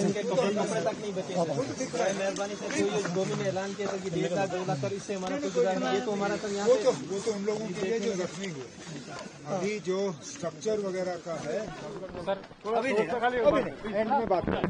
इनके कपड़े तक नहीं बचे। मेहरबानी से कोई गोमी ने ऐलान किया था कि 1.5 लाख 2 लाख कर इससे हमारा कुछ ये तो हमारा सर यहाँ वो तो उन लोगों के लिए जो जख्मी हुए, अभी जो स्ट्रक्चर वगैरह का है सर अभी एंड में बात करें।